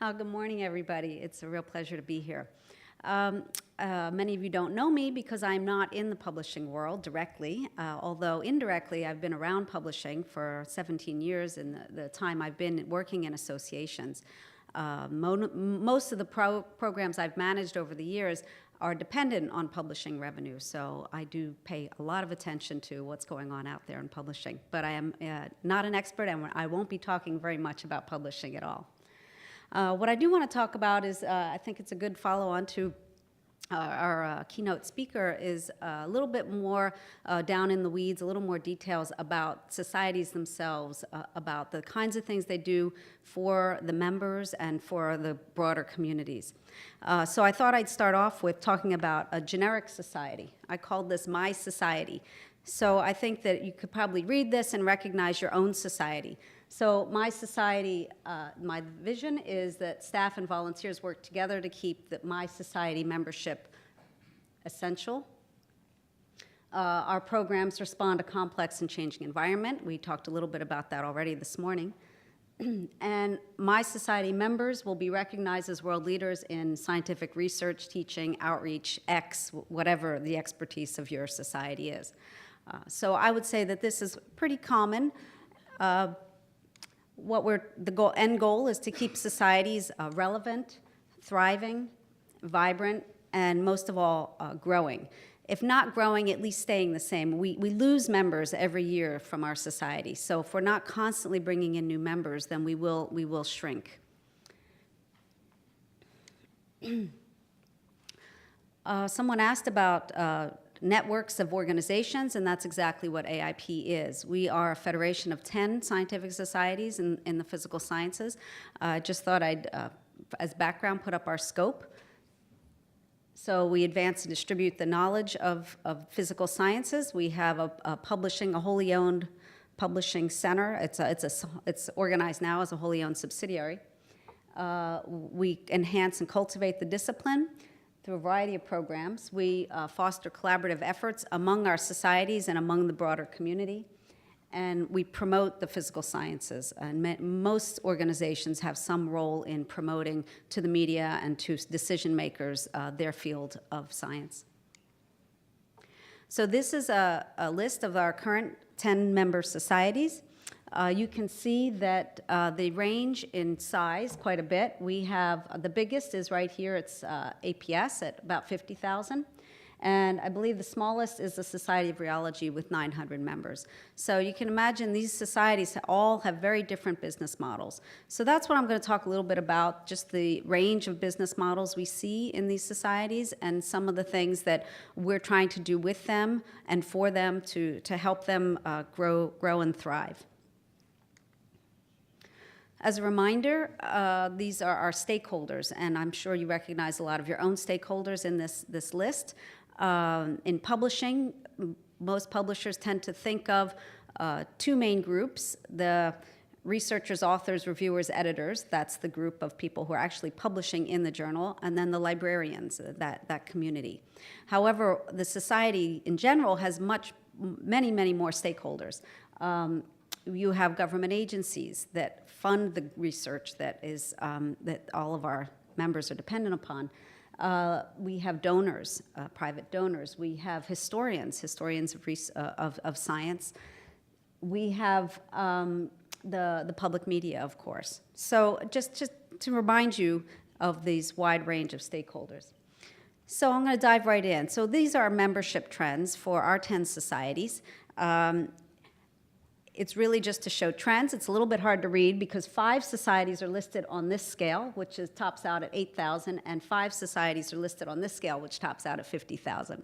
Good morning, everybody. It's a real pleasure to be here. Many of you don't know me because I'm not in the publishing world directly, although indirectly I've been around publishing for 17 years in the time I've been working in associations. Most of the programs I've managed over the years are dependent on publishing revenue, so I do pay a lot of attention to what's going on out there in publishing. But I am not an expert, and I won't be talking very much about publishing at all. What I do want to talk about is, I think it's a good follow-on to our keynote speaker, is a little bit more down in the weeds, a little more details about societies themselves, about the kinds of things they do for the members and for the broader communities. So I thought I'd start off with talking about a generic society. I called this My Society. So I think that you could probably read this and recognize your own society. So my society, my vision is that staff and volunteers work together to keep my society membership essential. Our programs respond to complex and changing environment. We talked a little bit about that already this morning. And my society members will be recognized as world leaders in scientific research, teaching, outreach, whatever the expertise of your society is. So I would say that this is pretty common. The end goal is to keep societies relevant, thriving, vibrant, and most of all, growing. If not growing, at least staying the same. We lose members every year from our society. So if we're not constantly bringing in new members, then we will shrink. Someone asked about networks of organizations, and that's exactly what AIP is. We are a federation of 10 scientific societies in the physical sciences. I just thought I'd, as background, put up our scope. So we advance and distribute the knowledge of physical sciences. We have a wholly owned publishing center. It's organized now as a wholly owned subsidiary. We enhance and cultivate the discipline through a variety of programs. We foster collaborative efforts among our societies and among the broader community. And we promote the physical sciences. And most organizations have some role in promoting to the media and to decision makers their field of science. So this is a list of our current 10 member societies. You can see that they range in size quite a bit. We have, the biggest is right here, it's APS at about 50,000. And I believe the smallest is the Society of Rheology with 900 members. So you can imagine these societies all have very different business models. So that's what I'm going to talk a little bit about, just the range of business models we see in these societies and some of the things that we're trying to do with them and for them to help them grow and thrive. As a reminder, these are our stakeholders, and I'm sure you recognize a lot of your own stakeholders in this list. In publishing, most publishers tend to think of two main groups: the researchers, authors, reviewers, editors. That's the group of people who are actually publishing in the journal, and then the librarians, that community. However, the society in general has many more stakeholders. You have government agencies that fund the research that all of our members are dependent upon. We have donors, private donors. We have historians of science. We have the public media, of course. So just to remind you of these wide range of stakeholders. So I'm going to dive right in. So these are membership trends for our 10 societies. It's really just to show trends. It's a little bit hard to read because 5 societies are listed on this scale, which tops out at 8,000, and 5 societies are listed on this scale, which tops out at 50,000.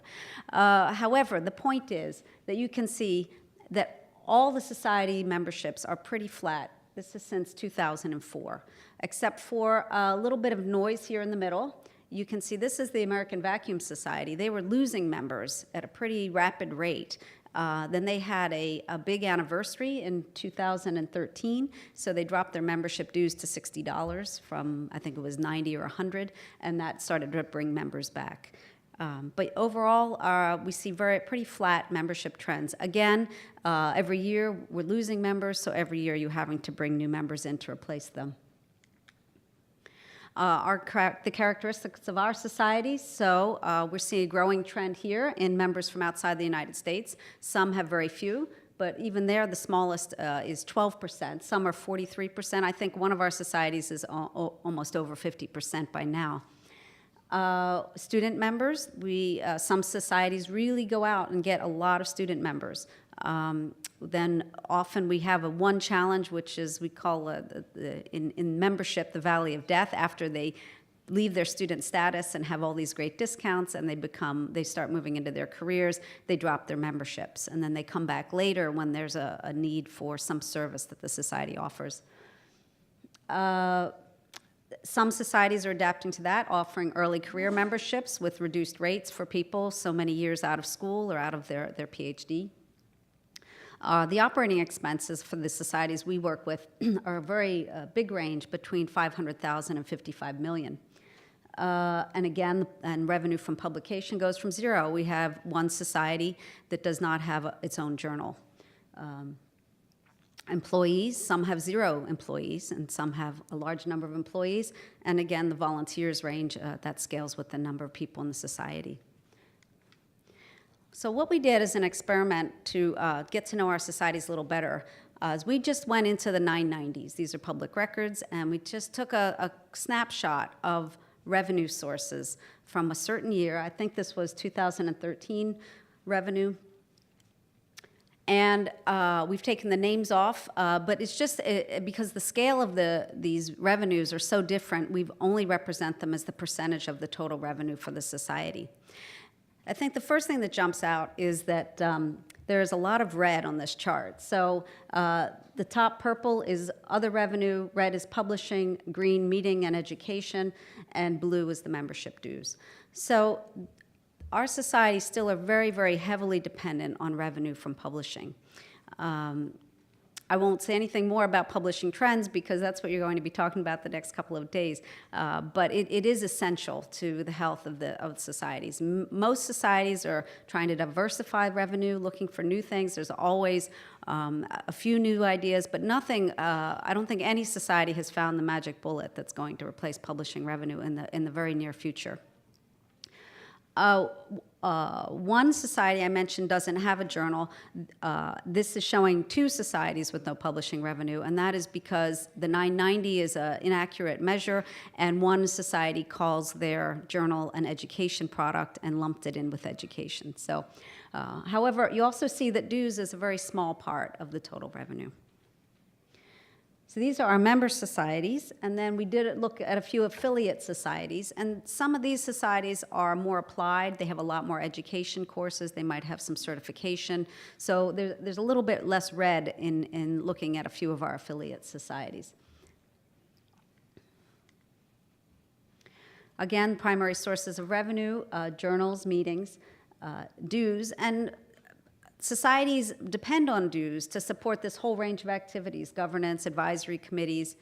However, the point is that you can see that all the society memberships are pretty flat. This is since 2004, except for a little bit of noise here in the middle. You can see this is the American Vacuum Society. They were losing members at a pretty rapid rate. Then they had a big anniversary in 2013, so they dropped their membership dues to $60 from, I think it was 90 or 100, and that started to bring members back. But overall, we see pretty flat membership trends. Again, every year we're losing members, so every year you're having to bring new members in to replace them. The characteristics of our society. So we're seeing a growing trend here in members from outside the United States. Some have very few, but even there, the smallest is 12%. Some are 43%. I think one of our societies is almost over 50% by now. Student members, some societies really go out and get a lot of student members. Then often we have one challenge, which is we call in membership the Valley of Death. After they leave their student status and have all these great discounts and they start moving into their careers, they drop their memberships. And then they come back later when there's a need for some service that the society offers. Some societies are adapting to that, offering early career memberships with reduced rates for people so many years out of school or out of their PhD. The operating expenses for the societies we work with are a very big range, between $500,000 and $55 million. And again, revenue from publication goes from zero. We have one society that does not have its own journal. Employees, some have 0 employees, and some have a large number of employees. And again, the volunteers range, that scales with the number of people in the society. So what we did as an experiment to get to know our societies a little better is we just went into the 990s. These are public records, and we just took a snapshot of revenue sources from a certain year. I think this was 2013 revenue. And we've taken the names off, but it's just because the scale of these revenues are so different, we've only represent them as the percentage of the total revenue for the society. I think the first thing that jumps out is that there's a lot of red on this chart. So the top purple is other revenue, red is publishing, green meeting and education, and blue is the membership dues. So our societies still are very, very heavily dependent on revenue from publishing. I won't say anything more about publishing trends because that's what you're going to be talking about the next couple of days. But it is essential to the health of societies. Most societies are trying to diversify revenue, looking for new things. There's always a few new ideas, but nothing. I don't think any society has found the magic bullet that's going to replace publishing revenue in the very near future. One society I mentioned doesn't have a journal. This is showing 2 societies with no publishing revenue, and that is because the 990 is an inaccurate measure, and one society calls their journal an education product and lumped it in with education. So, however, you also see that dues is a very small part of the total revenue. So these are our member societies, and then we did look at a few affiliate societies, and some of these societies are more applied. They have a lot more education courses. They might have some certification. So there's a little bit less red in looking at a few of our affiliate societies. Again, primary sources of revenue, journals, meetings, dues, and societies depend on dues to support this whole range of activities: governance, advisory committees,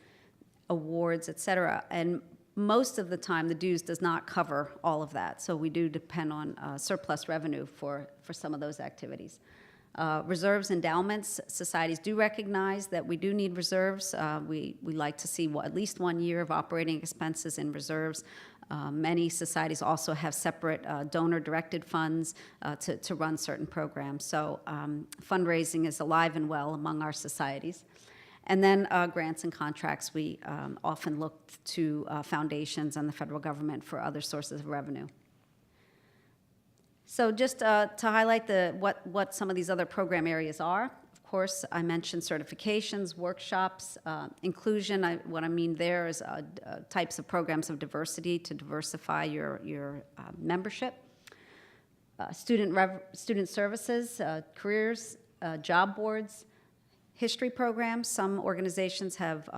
awards, et cetera. And most of the time, the dues does not cover all of that. So we do depend on surplus revenue for some of those activities. Reserves, endowments, societies do recognize that we do need reserves. We like to see at least 1 year of operating expenses in reserves. Many societies also have separate donor-directed funds to run certain programs. So fundraising is alive and well among our societies. And then grants and contracts, we often look to foundations and the federal government for other sources of revenue. So just to highlight what some of these other program areas are. Of course, I mentioned certifications, workshops, inclusion. What I mean there is types of programs of diversity to diversify your membership. Student services, careers, job boards, history programs. Some organizations have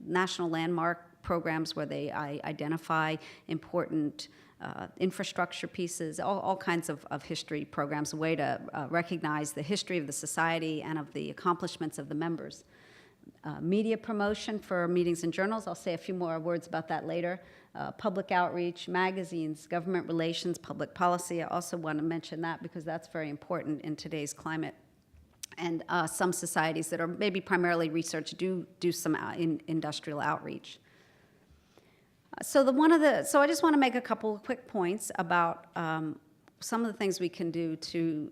national landmark programs where they identify important infrastructure pieces, all kinds of history programs, a way to recognize the history of the society and of the accomplishments of the members. Media promotion for meetings and journals. I'll say a few more words about that later. Public outreach, magazines, government relations, public policy. I also want to mention that because that's very important in today's climate. and some societies that are maybe primarily research do some industrial outreach. So I just want to make a couple of quick points about some of the things we can do to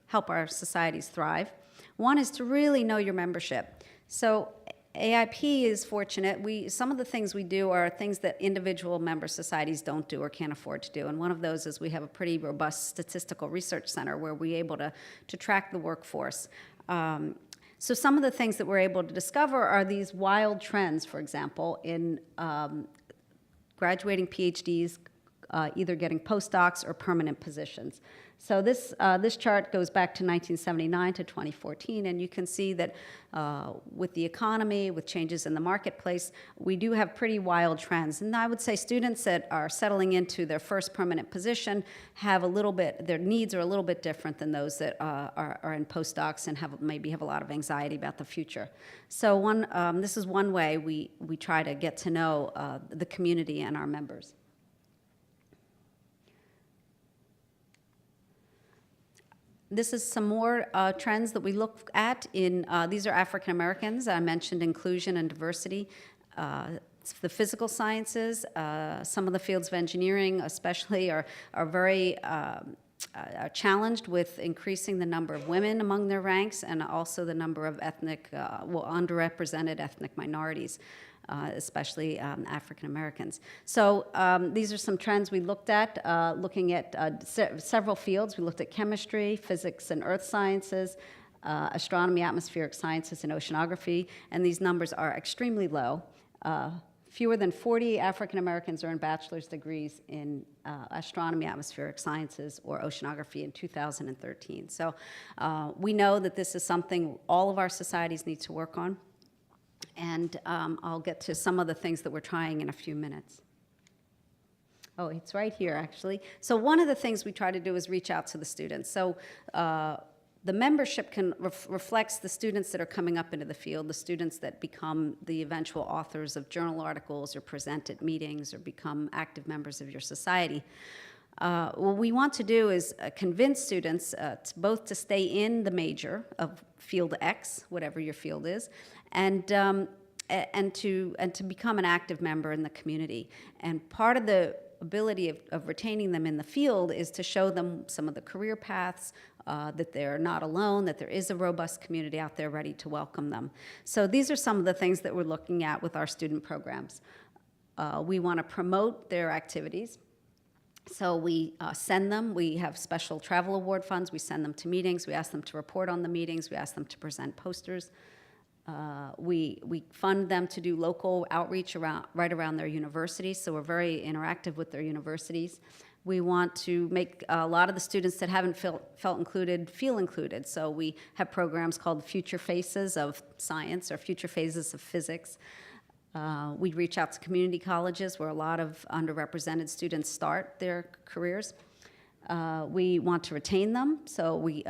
help our societies thrive. One is to really know your membership. So AIP is fortunate. Some of the things we do are things that individual member societies don't do or can't afford to do. And one of those is we have a pretty robust statistical research center where we're able to track the workforce. So some of the things that we're able to discover are these wild trends, for example, in graduating PhDs, either getting postdocs or permanent positions. So this chart goes back to 1979 to 2014, and you can see that with the economy, with changes in the marketplace, we do have pretty wild trends. And I would say students that are settling into their first permanent position have their needs are a little bit different than those that are in postdocs and maybe have a lot of anxiety about the future. So this is one way we try to get to know the community and our members. This is some more trends that we look at these are African Americans. I mentioned inclusion and diversity. The physical sciences, some of the fields of engineering especially are very challenged with increasing the number of women among their ranks and also the number of underrepresented ethnic minorities. Especially African Americans. So these are some trends we looked at, looking at several fields. We looked at chemistry, physics and earth sciences, astronomy, atmospheric sciences, and oceanography, and these numbers are extremely low. Fewer than 40 African Americans earned bachelor's degrees in astronomy, atmospheric sciences, or oceanography in 2013. So we know that this is something all of our societies need to work on. And I'll get to some of the things that we're trying in a few minutes. Oh, it's right here, actually. So one of the things we try to do is reach out to the students. So the membership reflects the students that are coming up into the field, the students that become the eventual authors of journal articles or present at meetings or become active members of your society. What we want to do is convince students both to stay in the major of field X, whatever your field is, and to become an active member in the community. And part of the ability of retaining them in the field is to show them some of the career paths, that they're not alone, that there is a robust community out there ready to welcome them. So these are some of the things that we're looking at with our student programs. We want to promote their activities. So we send them, we have special travel award funds, we send them to meetings, we ask them to report on the meetings, we ask them to present posters. We fund them to do local outreach right around their universities, so we're very interactive with their universities. We want to make a lot of the students that haven't felt included feel included, so we have programs called Future Faces of Science or Future Phases of Physics. We reach out to community colleges where a lot of underrepresented students start their careers. We want to retain them, so we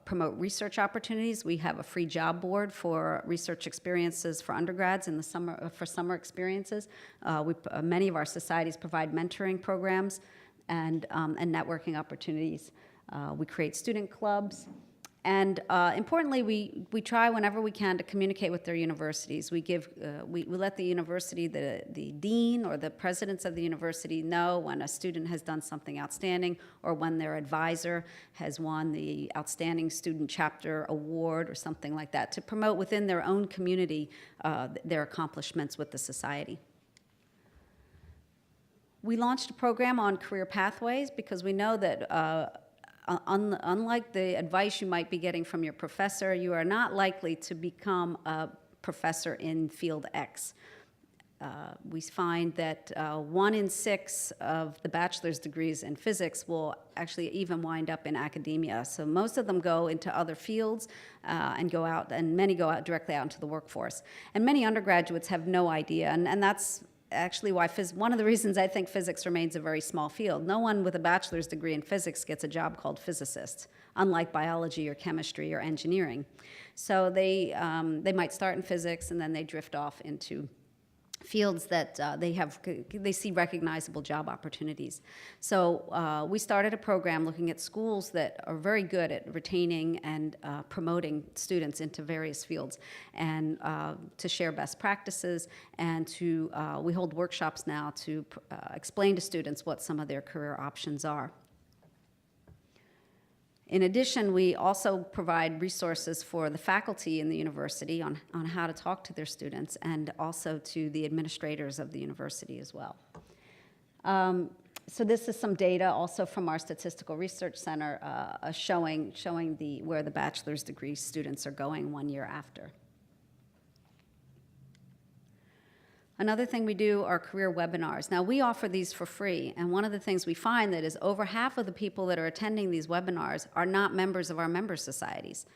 promote research opportunities. We have a free job board for research experiences for undergrads in the summer, for summer experiences. Many of our societies provide mentoring programs and networking opportunities. We create student clubs. And importantly, we try whenever we can to communicate with their universities. We let the university, the dean or the presidents of the university know when a student has done something outstanding or when their advisor has won the Outstanding Student Chapter Award or something like that, to promote within their own community their accomplishments with the society. We launched a program on career pathways because we know that unlike the advice you might be getting from your professor, you are not likely to become a professor in field X. We find that 1 in 6 of the bachelor's degrees in physics will actually even wind up in academia. So most of them go into other fields and go out, and many go out directly out into the workforce. And many undergraduates have no idea, and that's actually why one of the reasons I think physics remains a very small field. No one with a bachelor's degree in physics gets a job called physicist, unlike biology or chemistry or engineering. So they might start in physics and then they drift off into fields that they see recognizable job opportunities. So we started a program looking at schools that are very good at retaining and promoting students into various fields, and to share best practices, and to we hold workshops now to explain to students what some of their career options are. In addition, we also provide resources for the faculty in the university on how to talk to their students, and also to the administrators of the university as well. So this is some data also from our Statistical Research Center showing where the bachelor's degree students are going 1 year after. Another thing we do are career webinars. Now, we offer these for free, and one of the things we find that is over half of the people that are attending these webinars are not members of our member societies.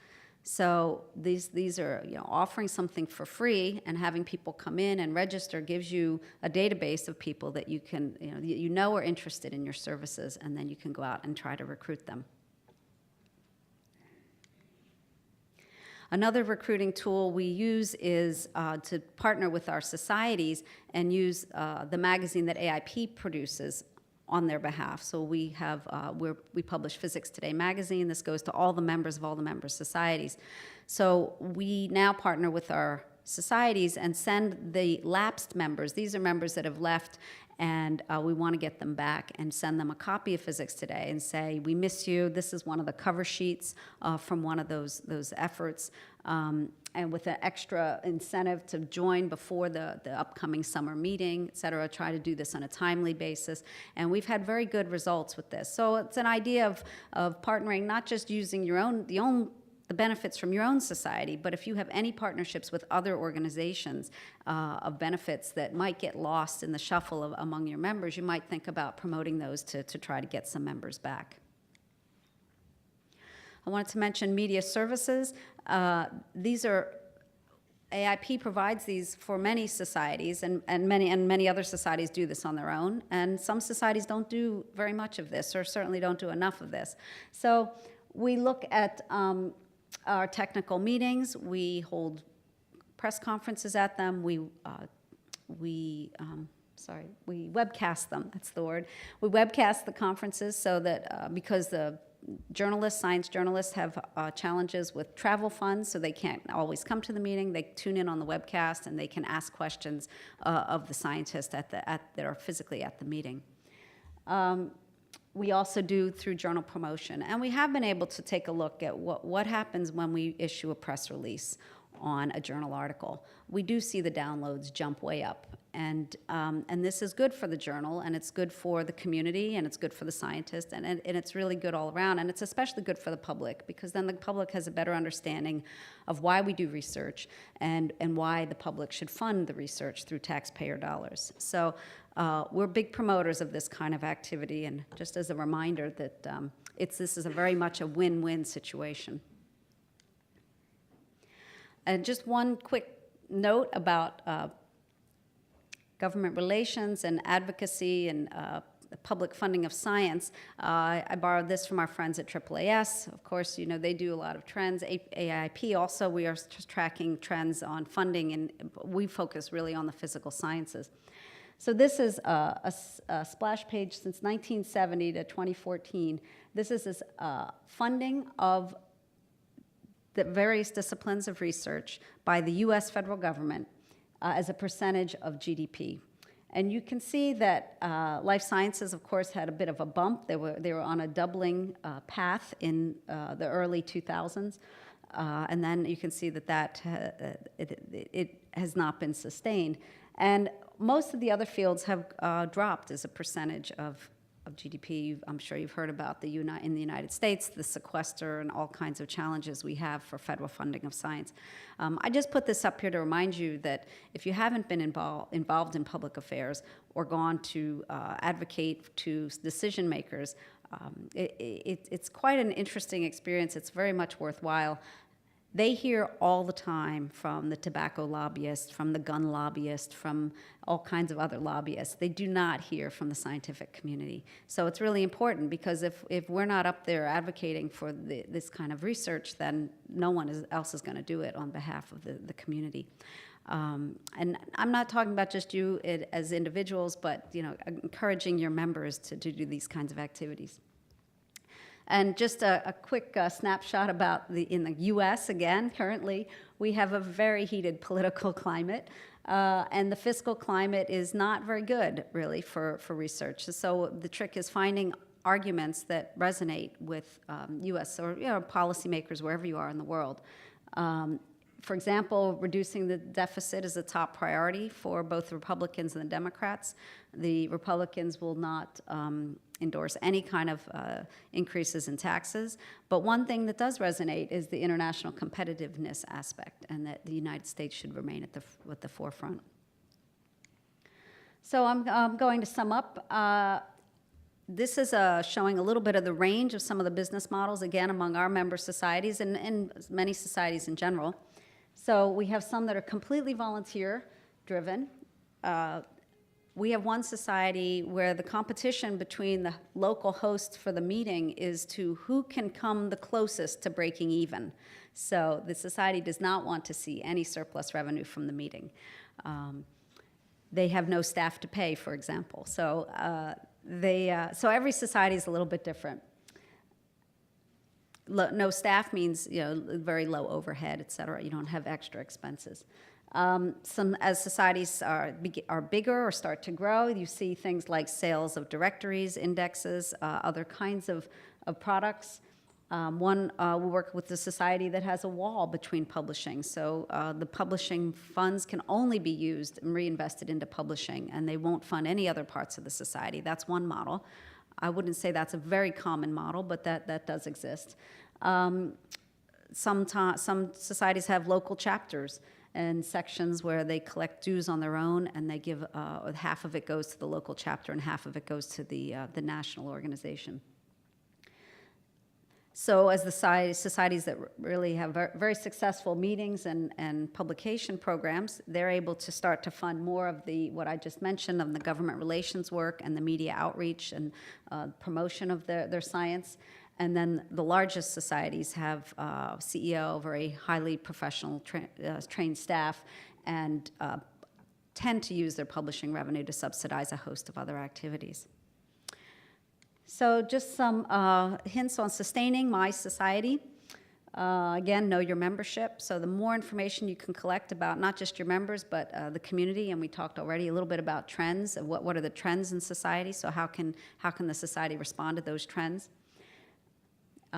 So these are, offering something for free, and having people come in and register gives you a database of people that you can, are interested in your services, and then you can go out and try to recruit them. Another recruiting tool we use is to partner with our societies and use the magazine that AIP produces on their behalf. So we have we publish Physics Today magazine. This goes to all the members of all the member societies. So we now partner with our societies and send the lapsed members. These are members that have left, and we want to get them back and send them a copy of Physics Today and say, we miss you. This is one of the cover sheets from one of those efforts, and with an extra incentive to join before the upcoming summer meeting, et cetera. Try to do this on a timely basis. And we've had very good results with this. So it's an idea of partnering, not just using the benefits from your own society, but if you have any partnerships with other organizations of benefits that might get lost in the shuffle among your members, you might think about promoting those to try to get some members back. I wanted to mention media services. These are AIP provides these for many societies, and many other societies do this on their own, and some societies don't do very much of this, or certainly don't do enough of this. So we look at our technical meetings. We hold press conferences at them. We webcast them. That's the word. We webcast the conferences so that because the science journalists have challenges with travel funds, so they can't always come to the meeting. They tune in on the webcast, and they can ask questions of the scientists that are physically at the meeting. We also do through journal promotion, and we have been able to take a look at what happens when we issue a press release on a journal article. We do see the downloads jump way up, and this is good for the journal, and it's good for the community, and it's good for the scientists, and it's really good all around, and it's especially good for the public, because then the public has a better understanding of why we do research and why the public should fund the research through taxpayer dollars. So we're big promoters of this kind of activity, and just as a reminder that this is very much a win-win situation. And just one quick note about government relations and advocacy and public funding of science. I borrowed this from our friends at AAAS. Of course, they do a lot of trends. AIP also, we are tracking trends on funding, and we focus really on the physical sciences. So this is a splash page since 1970 to 2014. This is funding of the various disciplines of research by the U.S. federal government as a percentage of GDP. And you can see that life sciences, of course, had a bit of a bump. They were on a doubling path in the early 2000s. And then you can see that it has not been sustained. And most of the other fields have dropped as a percentage of GDP. I'm sure you've heard about in the United States, the sequester and all kinds of challenges we have for federal funding of science. I just put this up here to remind you that if you haven't been involved in public affairs or gone to advocate to decision makers, it's quite an interesting experience. It's very much worthwhile. They hear all the time from the tobacco lobbyist, from the gun lobbyist, from all kinds of other lobbyists. They do not hear from the scientific community. So it's really important, because if we're not up there advocating for this kind of research, then no one else is going to do it on behalf of the community. And I'm not talking about just you as individuals, but encouraging your members to do these kinds of activities. And just a quick snapshot about in the U.S. again. Currently, we have a very heated political climate, and the fiscal climate is not very good, really, for research. So the trick is finding arguments that resonate with U.S. or policymakers wherever you are in the world. For example, reducing the deficit is a top priority for both the Republicans and the Democrats. The Republicans will not endorse any kind of increases in taxes. But one thing that does resonate is the international competitiveness aspect, and that the United States should remain at the forefront. So I'm going to sum up. This is showing a little bit of the range of some of the business models, again, among our member societies and many societies in general. So we have some that are completely volunteer-driven. We have one society where the competition between the local host for the meeting is to who can come the closest to breaking even. So the society does not want to see any surplus revenue from the meeting. They have no staff to pay, for example. So so every society is a little bit different. No staff means very low overhead, et cetera. You don't have extra expenses. As societies are bigger or start to grow, you see things like sales of directories, indexes, other kinds of products. We work with the society that has a wall between publishing. So the publishing funds can only be used and reinvested into publishing, and they won't fund any other parts of the society. That's one model. I wouldn't say that's a very common model, but that does exist. Some societies have local chapters and sections where they collect dues on their own, and they give half of it goes to the local chapter and half of it goes to the national organization. So as the societies that really have very successful meetings and publication programs, they're able to start to fund more of what I just mentioned, of the government relations work and the media outreach and promotion of their science. And then the largest societies have CEO, very highly professional trained staff, and tend to use their publishing revenue to subsidize a host of other activities. So just some hints on sustaining my society. Again, know your membership. So the more information you can collect about not just your members, but the community, and we talked already a little bit about trends, of what are the trends in society, so how can the society respond to those trends?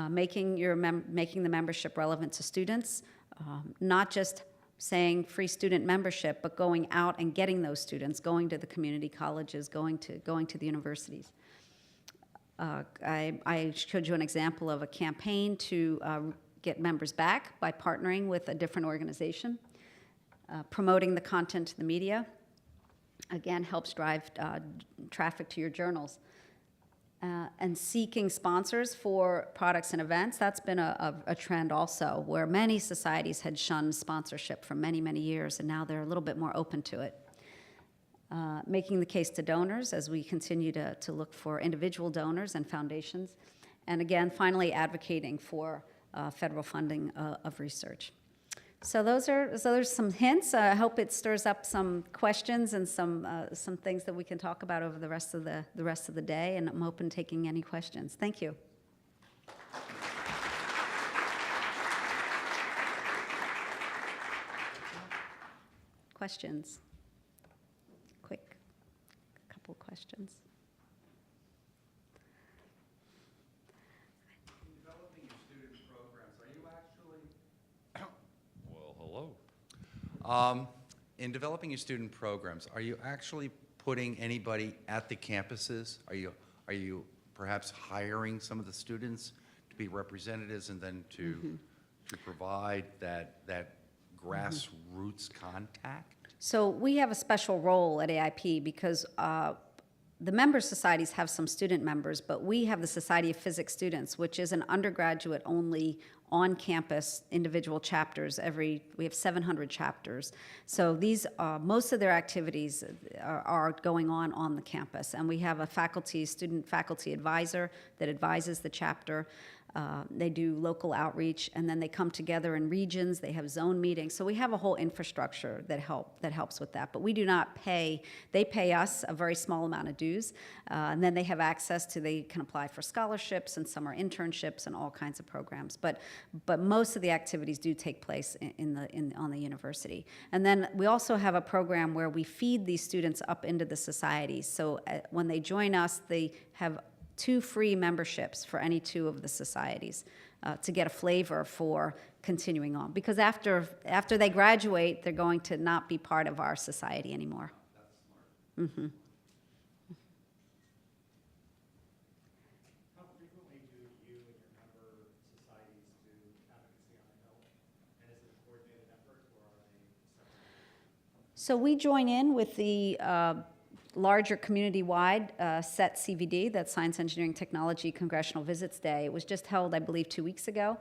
Making the membership relevant to students, not just saying free student membership, but going out and getting those students, going to the community colleges, going to the universities. I showed you an example of a campaign to get members back by partnering with a different organization. Promoting the content to the media, again, helps drive traffic to your journals. And seeking sponsors for products and events, that's been a trend also, where many societies had shunned sponsorship for many, many years, and now they're a little bit more open to it. Making the case to donors as we continue to look for individual donors and foundations. And again, finally, advocating for federal funding of research. So those are some hints. I hope it stirs up some questions and some things that we can talk about over the rest of the day. And I'm open to taking any questions. Thank you. Questions? Quick, a couple questions. In developing your student programs, are you actually well, hello. In developing your student programs, are you actually putting anybody at the campuses? Are you perhaps hiring some of the students to be representatives and then to provide that grassroots contact? So we have a special role at AIP because the member societies have some student members, but we have the Society of Physics Students, which is an undergraduate-only on-campus individual chapters. We have 700 chapters. So these, most of their activities are going on the campus. And we have a student faculty advisor that advises the chapter. They do local outreach, and then they come together in regions. They have zone meetings. So we have a whole infrastructure that helps with that. But we do not pay. They pay us a very small amount of dues, and then they have access to. They can apply for scholarships and summer internships and all kinds of programs. But most of the activities do take place on the university. And then we also have a program where we feed these students up into the societies. So when they join us, they have 2 free memberships for any 2 of the societies to get a flavor for continuing on. Because after they graduate, they're going to not be part of our society anymore. That's smart. How frequently do you and your member societies do advocacy on the Hill? And is it a coordinated effort, or are they separate? So we join in with the larger community-wide SET CVD, that's Science, Engineering, Technology Congressional Visits Day. It was just held, I believe, 2 weeks ago.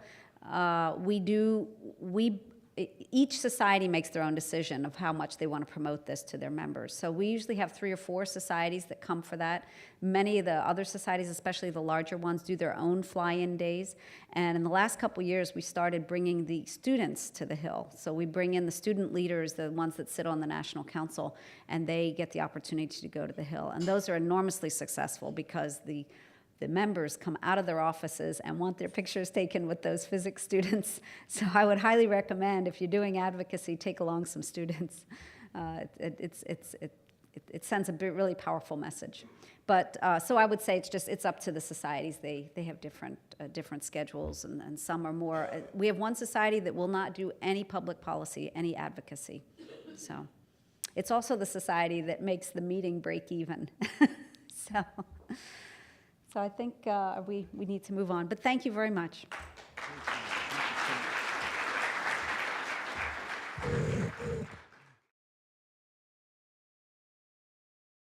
Each society makes their own decision of how much they want to promote this to their members. So we usually have 3 or 4 societies that come for that. Many of the other societies, especially the larger ones, do their own fly-in days. And in the last couple of years, we started bringing the students to the Hill. So we bring in the student leaders, the ones that sit on the National Council, and they get the opportunity to go to the Hill. And those are enormously successful because the members come out of their offices and want their pictures taken with those physics students. So I would highly recommend, if you're doing advocacy, take along some students. It sends a really powerful message. But so I would say it's up to the societies. They have different schedules, and some are more. We have one society that will not do any public policy, any advocacy. So it's also the society that makes the meeting break even. So I think we need to move on. But thank you very much.